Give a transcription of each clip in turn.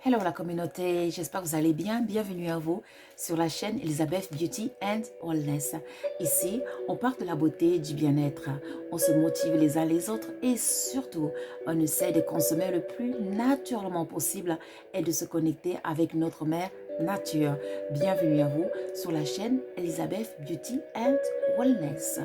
Hello la communauté, j'espère que vous allez bien. Bienvenue à vous sur la chaîne Elizabeth Beauty and Wellness. Ici, on parle de la beauté et du bien-être. On se motive les uns les autres et surtout, on essaie de consommer le plus naturellement possible et de se connecter avec notre mère nature. Bienvenue à vous sur la chaîne Elizabeth Beauty and Wellness.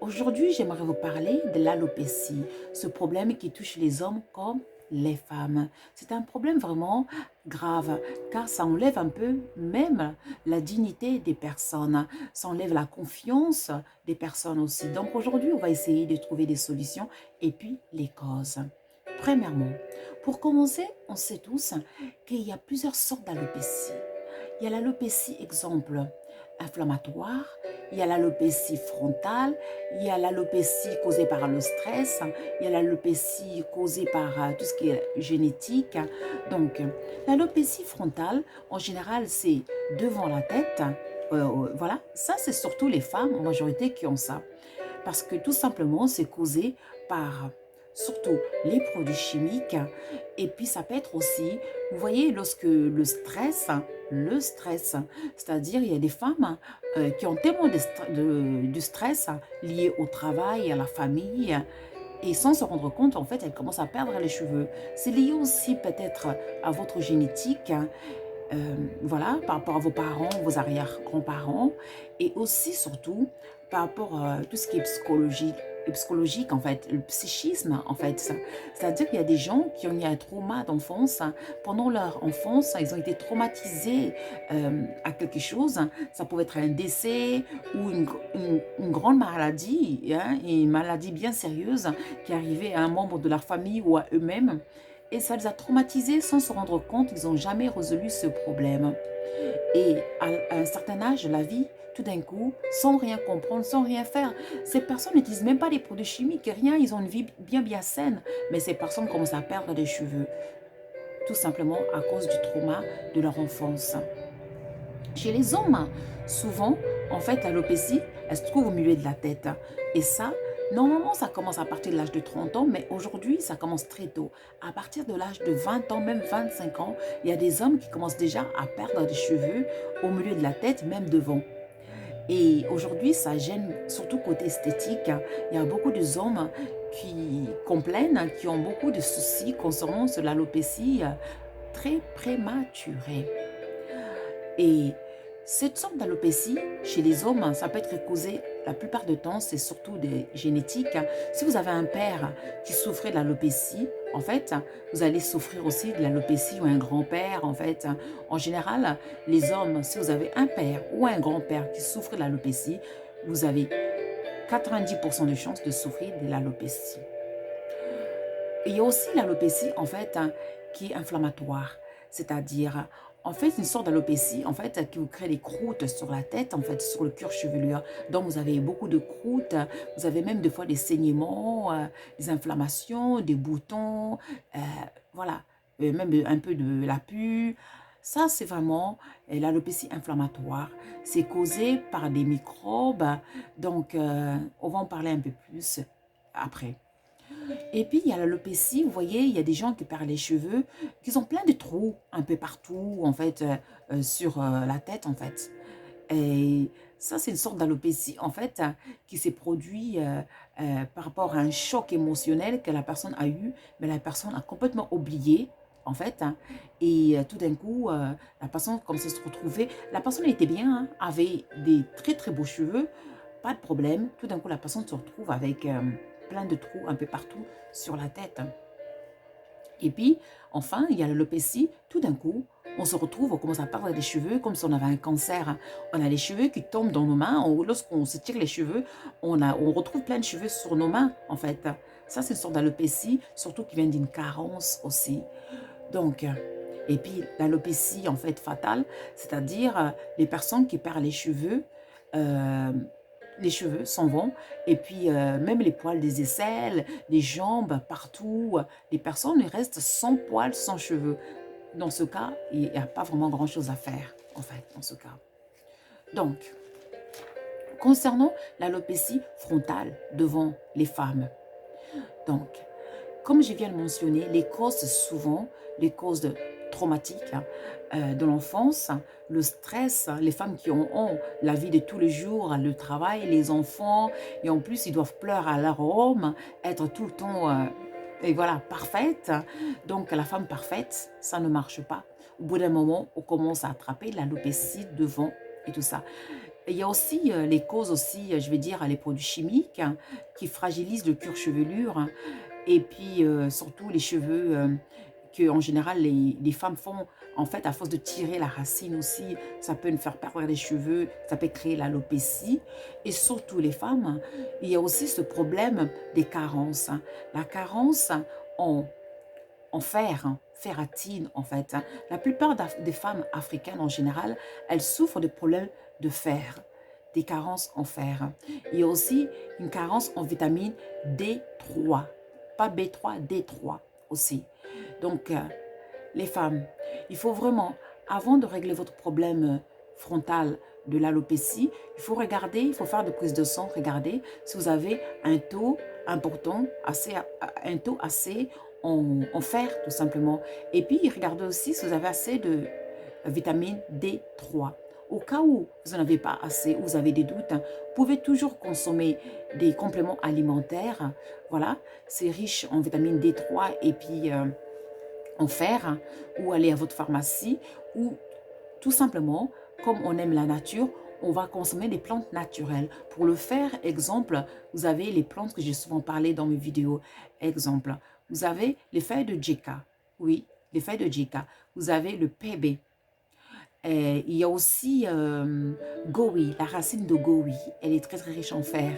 Aujourd'hui, j'aimerais vous parler de l'alopécie, ce problème qui touche les hommes comme les femmes. C'est un problème vraiment grave car ça enlève un peu même la dignité des personnes, ça enlève la confiance des personnes aussi. Donc aujourd'hui, on va essayer de trouver des solutions et puis les causes. Premièrement, pour commencer, on sait tous qu'il y a plusieurs sortes d'alopécie. Il y a l'alopécie, exemple, inflammatoire, il y a l'alopécie frontale, il y a l'alopécie causée par le stress, il y a l'alopécie causée par tout ce qui est génétique. Donc, l'alopécie frontale, en général, c'est devant la tête. Voilà, ça c'est surtout les femmes en majorité qui ont ça. Parce que tout simplement, c'est causé par surtout les produits chimiques. Et puis, ça peut être aussi, vous voyez, lorsque le stress, c'est-à-dire il y a des femmes qui ont tellement de stress lié au travail, à la famille, et sans se rendre compte, en fait, elles commencent à perdre les cheveux. C'est lié aussi peut-être à votre génétique, voilà, par rapport à vos parents, vos arrière-grands-parents, et aussi, surtout, par rapport à tout ce qui est psychologique, en fait, le psychisme, en fait. C'est-à-dire qu'il y a des gens qui ont eu un trauma d'enfance. Pendant leur enfance, ils ont été traumatisés à quelque chose. Ça pouvait être un décès ou une grande maladie, hein, une maladie bien sérieuse qui arrivait à un membre de leur famille ou à eux-mêmes. Et ça les a traumatisés sans se rendre compte, ils n'ont jamais résolu ce problème. Et à un certain âge de la vie, tout d'un coup, sans rien comprendre, sans rien faire, ces personnes n'utilisent même pas des produits chimiques, rien, ils ont une vie bien saine. Mais ces personnes commencent à perdre des cheveux, tout simplement à cause du trauma de leur enfance. Chez les hommes, souvent, en fait, l'alopécie, elle se trouve au milieu de la tête. Et ça, normalement, ça commence à partir de l'âge de 30 ans, mais aujourd'hui, ça commence très tôt. À partir de l'âge de 20 ans, même 25 ans, il y a des hommes qui commencent déjà à perdre des cheveux au milieu de la tête, même devant. Et aujourd'hui, ça gêne surtout côté esthétique. Il y a beaucoup d'hommes qui complainent, qui ont beaucoup de soucis concernant l'alopécie très prématurée. Et cette sorte d'alopécie, chez les hommes, ça peut être causé, la plupart du temps, c'est surtout des génétiques. Si vous avez un père qui souffrait de l'alopécie, en fait, vous allez souffrir aussi de l'alopécie ou un grand-père, en fait. En général, les hommes, si vous avez un père ou un grand-père qui souffre de l'alopécie, vous avez 90% de chances de souffrir de l'alopécie. Il y a aussi l'alopécie, en fait, qui est inflammatoire, c'est-à-dire, en fait, une sorte d'alopécie, en fait, qui vous crée des croûtes sur la tête, en fait, sur le cuir chevelu. Donc, vous avez beaucoup de croûtes, vous avez même des fois des saignements, des inflammations, des boutons, voilà, même un peu de la pus. Ça, c'est vraiment l'alopécie inflammatoire. C'est causé par des microbes, donc, on va en parler un peu plus après. Et puis, il y a l'alopécie, vous voyez, il y a des gens qui perdent les cheveux, qui ont plein de trous un peu partout, en fait, sur la tête, en fait. Et ça, c'est une sorte d'alopécie, en fait, qui s'est produit par rapport à un choc émotionnel que la personne a eu, mais la personne a complètement oublié, en fait. Et tout d'un coup, la personne, comme ça se retrouvait, la personne était bien, hein, avait des très beaux cheveux, pas de problème. Tout d'un coup, la personne se retrouve avec plein de trous un peu partout sur la tête. Et puis, enfin, il y a l'alopécie. Tout d'un coup, on se retrouve, on commence à perdre des cheveux comme si on avait un cancer. On a les cheveux qui tombent dans nos mains. Lorsqu'on se tire les cheveux, on retrouve plein de cheveux sur nos mains, en fait. Ça, c'est une sorte d'alopécie, surtout qui vient d'une carence aussi. Donc, et puis l'alopécie, en fait, fatale, c'est-à-dire les personnes qui perdent les cheveux s'en vont, et puis même les poils des aisselles, les jambes, partout, les personnes restent sans poils, sans cheveux. Dans ce cas, il n'y a pas vraiment grand-chose à faire, en fait, dans ce cas. Donc, concernant l'alopécie frontale devant les femmes, donc, comme je viens de mentionner, les causes souvent, les causes traumatiques de l'enfance, le stress, les femmes qui ont la vie de tous les jours, le travail, les enfants, et en plus ils doivent pleurer à leur homme, être tout le temps, et voilà, parfaite. Donc la femme parfaite, ça ne marche pas. Au bout d'un moment, on commence à attraper l'alopécie devant et tout ça. Et il y a aussi les causes aussi, je vais dire, les produits chimiques qui fragilisent le cuir chevelure et puis surtout les cheveux que en général les femmes font en fait à force de tirer la racine aussi, ça peut nous faire perdre les cheveux, ça peut créer l'alopécie et surtout les femmes, il y a aussi ce problème des carences. La carence en, en fer, ferratine en fait. La plupart des femmes africaines en général, elles souffrent de problèmes de fer, des carences en fer. Il y a aussi une carence en vitamine D3, pas B3, D3 aussi. Donc, les femmes, il faut vraiment, avant de régler votre problème frontal de l'alopécie, il faut regarder, il faut faire des prises de sang, regarder si vous avez un taux important, un taux assez en fer tout simplement. Et puis, regardez aussi si vous avez assez de vitamine D3. Au cas où vous n'en avez pas assez, ou vous avez des doutes, vous pouvez toujours consommer des compléments alimentaires. Voilà, c'est riche en vitamine D3 et puis en fer, ou aller à votre pharmacie, ou tout simplement, comme on aime la nature, on va consommer des plantes naturelles. Pour le faire, exemple, vous avez les plantes que j'ai souvent parlé dans mes vidéos. Exemple, vous avez les feuilles de Jeka. Oui, les feuilles de Jeka. Vous avez le PB. Et il y a aussi gowi, la racine de gowi. Elle est très très riche en fer.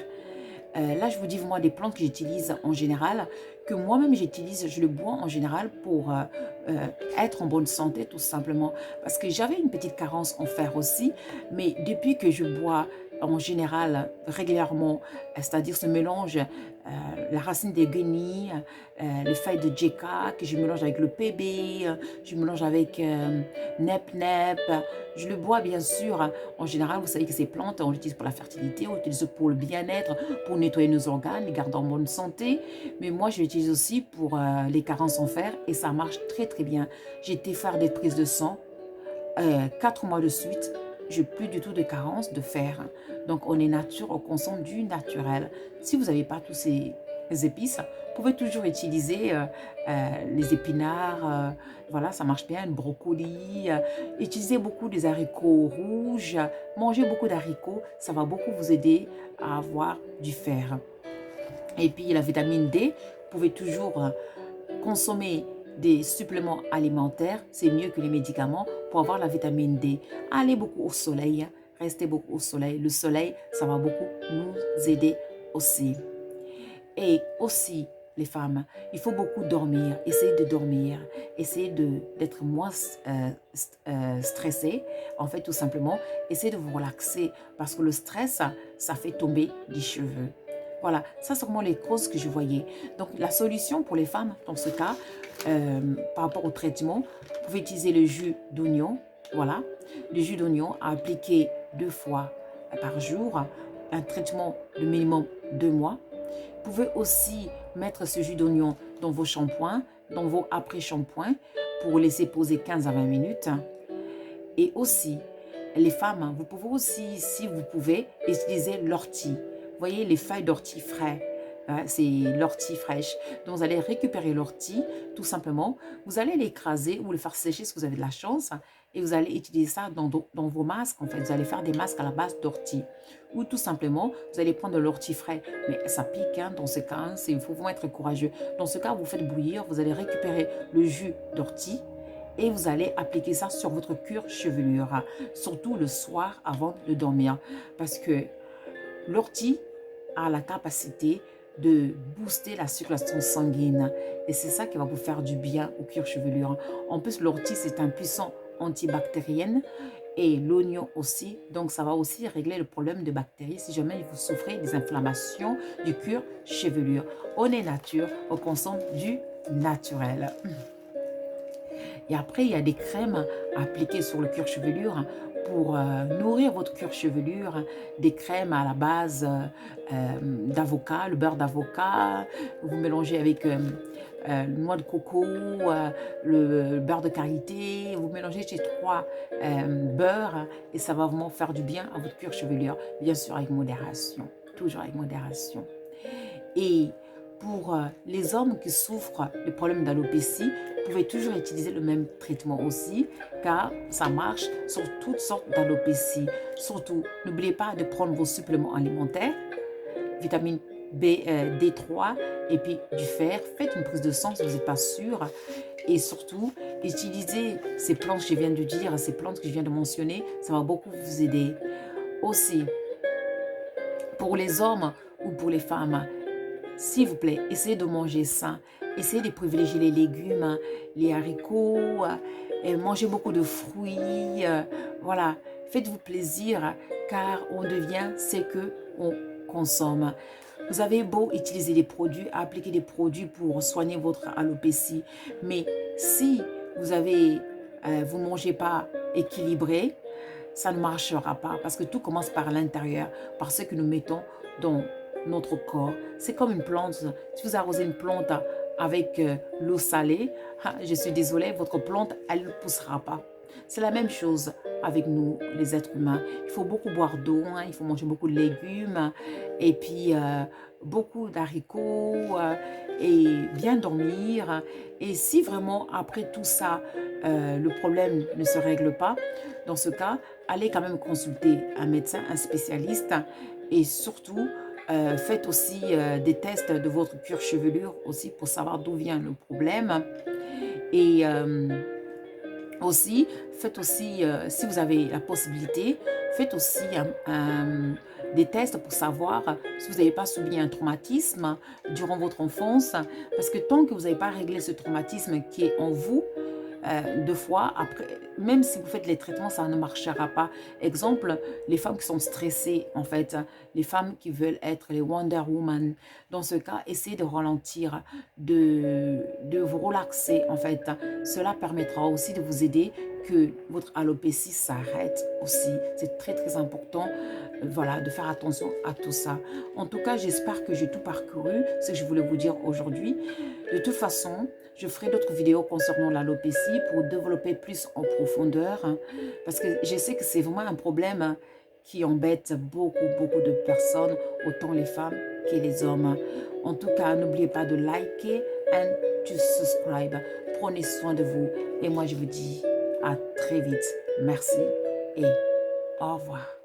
Là, je vous dis moi des plantes que j'utilise en général, que moi-même j'utilise, je le bois en général pour être en bonne santé tout simplement. Parce que j'avais une petite carence en fer aussi, mais depuis que je bois en général régulièrement, c'est-à-dire ce mélange, la racine des guenilles, les feuilles de Jeka que je mélange avec le PB, je mélange avec Nep Nep, je le bois bien sûr. En général, vous savez que ces plantes, on l'utilise pour la fertilité, on l'utilise pour le bien-être, pour nettoyer nos organes, les garder en bonne santé. Mais moi, je l'utilise aussi pour les carences en fer et ça marche très très bien. J'ai été faire des prises de sang 4 mois de suite. J'ai plus du tout de carence de fer. Donc, on est nature, on consomme du naturel. Si vous n'avez pas tous ces épices, vous pouvez toujours utiliser les épinards. Voilà, ça marche bien. Le brocoli. Utilisez beaucoup des haricots rouges. Mangez beaucoup d'haricots. Ça va beaucoup vous aider à avoir du fer. Et puis, la vitamine D, vous pouvez toujours consommer des suppléments alimentaires, c'est mieux que les médicaments pour avoir la vitamine D. Allez beaucoup au soleil, restez beaucoup au soleil. Le soleil, ça va beaucoup nous aider aussi. Et aussi, les femmes, il faut beaucoup dormir, essayez de dormir, essayez d'être moins stressé. En fait, tout simplement, essayez de vous relaxer parce que le stress, ça fait tomber des cheveux. Voilà, ça c'est vraiment les causes que je voyais. Donc, la solution pour les femmes, dans ce cas, par rapport au traitement, vous pouvez utiliser le jus d'oignon. Voilà, le jus d'oignon à appliquer 2 fois par jour. Un traitement de minimum 2 mois. Vous pouvez aussi mettre ce jus d'oignon dans vos shampoings, dans vos après-shampoings, pour laisser poser 15 à 20 minutes. Et aussi, les femmes, vous pouvez aussi, si vous pouvez, utiliser l'ortie. Vous voyez les feuilles d'ortie frais, c'est l'ortie fraîche. Donc vous allez récupérer l'ortie, tout simplement. Vous allez l'écraser ou le faire sécher si vous avez de la chance. Et vous allez utiliser ça dans vos masques. En fait, vous allez faire des masques à la base d'ortie. Ou tout simplement, vous allez prendre de l'ortie frais. Mais ça pique, hein, dans ce cas, il faut vraiment être courageux. Dans ce cas, vous faites bouillir, vous allez récupérer le jus d'ortie. Et vous allez appliquer ça sur votre cuir chevelure, surtout le soir avant de dormir. Parce que l'ortie a la capacité de booster la circulation sanguine. Et c'est ça qui va vous faire du bien au cuir chevelure. En plus, l'ortie, c'est un puissant antibactérien et l'oignon aussi. Donc, ça va aussi régler le problème de bactéries si jamais vous souffrez des inflammations du cuir chevelure. On est nature, on consomme du naturel. Et après, il y a des crèmes appliquées sur le cuir chevelure pour nourrir votre cuir chevelure. Des crèmes à la base d'avocat, le beurre d'avocat. Vous mélangez avec noix de coco, le beurre de karité. Vous mélangez ces 3 beurres et ça va vraiment faire du bien à votre cuir chevelu. Bien sûr avec modération, toujours avec modération. Et pour les hommes qui souffrent de problèmes d'alopécie, vous pouvez toujours utiliser le même traitement aussi, car ça marche sur toutes sortes d'alopécie. Surtout, n'oubliez pas de prendre vos suppléments alimentaires, vitamine D3 et puis du fer. Faites une prise de sang si vous n'êtes pas sûr. Et surtout, utilisez ces plantes que je viens de dire, ces plantes que je viens de mentionner, ça va beaucoup vous aider. Aussi, pour les hommes ou pour les femmes, s'il vous plaît, essayez de manger sain. Essayez de privilégier les légumes, les haricots, et mangez beaucoup de fruits. Voilà, faites-vous plaisir car on devient ce que on consomme. Vous avez beau utiliser des produits, appliquer des produits pour soigner votre alopécie, mais si vous ne mangez pas équilibré, ça ne marchera pas parce que tout commence par l'intérieur, par ce que nous mettons dans notre corps. C'est comme une plante. Si vous arrosez une plante avec l'eau salée, je suis désolée, votre plante, elle ne poussera pas. C'est la même chose avec nous, les êtres humains. Il faut beaucoup boire d'eau, il faut manger beaucoup de légumes et puis beaucoup d'haricots et bien dormir. Et si vraiment, après tout ça, le problème ne se règle pas, dans ce cas, allez quand même consulter un médecin, un spécialiste et surtout, faites aussi des tests de votre cuir chevelure aussi pour savoir d'où vient le problème. Et aussi, faites aussi, si vous avez la possibilité, faites aussi des tests pour savoir si vous n'avez pas subi un traumatisme durant votre enfance. Parce que tant que vous n'avez pas réglé ce traumatisme qui est en vous, deux fois, après, même si vous faites les traitements, ça ne marchera pas. Exemple, les femmes qui sont stressées, en fait, les femmes qui veulent être les Wonder Woman. Dans ce cas, essayez de ralentir, de vous relaxer, en fait. Cela permettra aussi de vous aider que votre alopécie s'arrête aussi. C'est très, très important, voilà, de faire attention à tout ça. En tout cas, j'espère que j'ai tout parcouru, ce que je voulais vous dire aujourd'hui. De toute façon, je ferai d'autres vidéos concernant l'alopécie pour développer plus en profondeur parce que je sais que c'est vraiment un problème qui embête beaucoup, beaucoup de personnes, autant les femmes que les hommes. En tout cas, n'oubliez pas de liker et de subscribe. Prenez soin de vous et moi je vous dis à très vite. Merci et au revoir.